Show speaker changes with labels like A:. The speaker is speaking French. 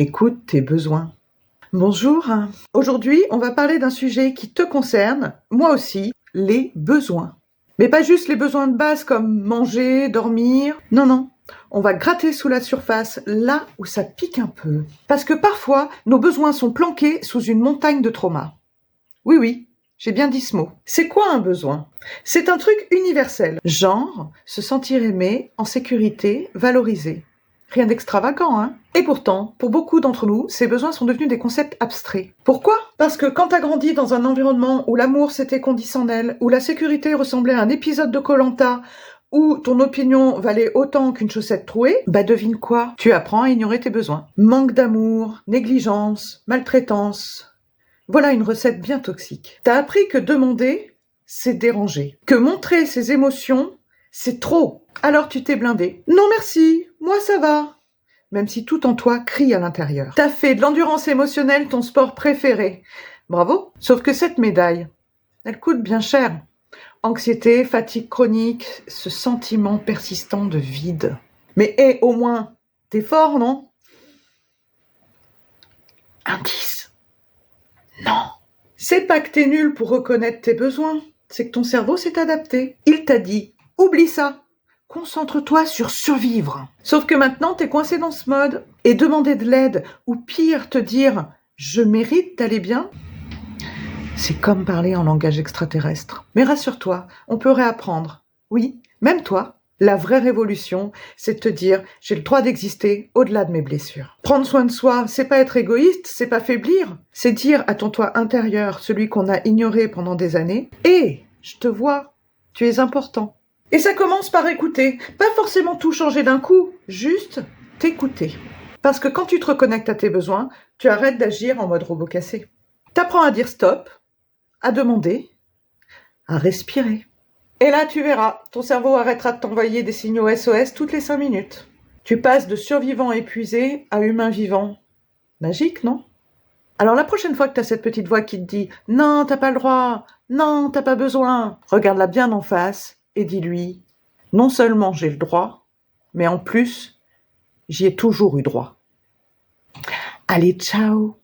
A: Écoute tes besoins. Bonjour. Aujourd'hui, on va parler d'un sujet qui te concerne, moi aussi, les besoins. Mais pas juste les besoins de base comme manger, dormir. Non, non. On va gratter sous la surface, là où ça pique un peu. Parce que parfois, nos besoins sont planqués sous une montagne de traumas. Oui, oui, j'ai bien dit ce mot. C'est quoi un besoin? C'est un truc universel. Genre, se sentir aimé, en sécurité, valorisé. Rien d'extravagant, hein? Et pourtant, pour beaucoup d'entre nous, ces besoins sont devenus des concepts abstraits. Pourquoi? Parce que quand t'as grandi dans un environnement où l'amour c'était conditionnel, où la sécurité ressemblait à un épisode de koh-Lanta, où ton opinion valait autant qu'une chaussette trouée, bah devine quoi? Tu apprends à ignorer tes besoins. Manque d'amour, négligence, maltraitance. Voilà une recette bien toxique. T'as appris que demander, c'est déranger. Que montrer ses émotions, c'est trop. Alors tu t'es blindé. Non merci, moi ça va. Même si tout en toi crie à l'intérieur. T'as fait de l'endurance émotionnelle ton sport préféré. Bravo. Sauf que cette médaille, elle coûte bien cher. Anxiété, fatigue chronique, ce sentiment persistant de vide. Mais au moins, t'es fort, non? Indice. Non. C'est pas que t'es nul pour reconnaître tes besoins, c'est que ton cerveau s'est adapté. Il t'a dit, oublie ça, concentre-toi sur survivre. Sauf que maintenant, t'es coincé dans ce mode. Et demander de l'aide, ou pire, te dire, je mérite d'aller bien, c'est comme parler en langage extraterrestre. Mais rassure-toi, on peut réapprendre. Oui, même toi. La vraie révolution, c'est de te dire, j'ai le droit d'exister au-delà de mes blessures. Prendre soin de soi, c'est pas être égoïste, c'est pas faiblir. C'est dire à ton toi intérieur, celui qu'on a ignoré pendant des années, hé, je te vois, tu es important. Et ça commence par écouter. Pas forcément tout changer d'un coup, juste t'écouter. Parce que quand tu te reconnectes à tes besoins, tu arrêtes d'agir en mode robot cassé. T'apprends à dire stop, à demander, à respirer. Et là, tu verras, ton cerveau arrêtera de t'envoyer des signaux SOS toutes les 5 minutes. Tu passes de survivant épuisé à humain vivant. Magique, non? Alors la prochaine fois que t'as cette petite voix qui te dit « Non, t'as pas le droit, non, t'as pas besoin », regarde-la bien en face et dis-lui « Non seulement j'ai le droit, mais en plus, j'y ai toujours eu droit. » Allez, ciao!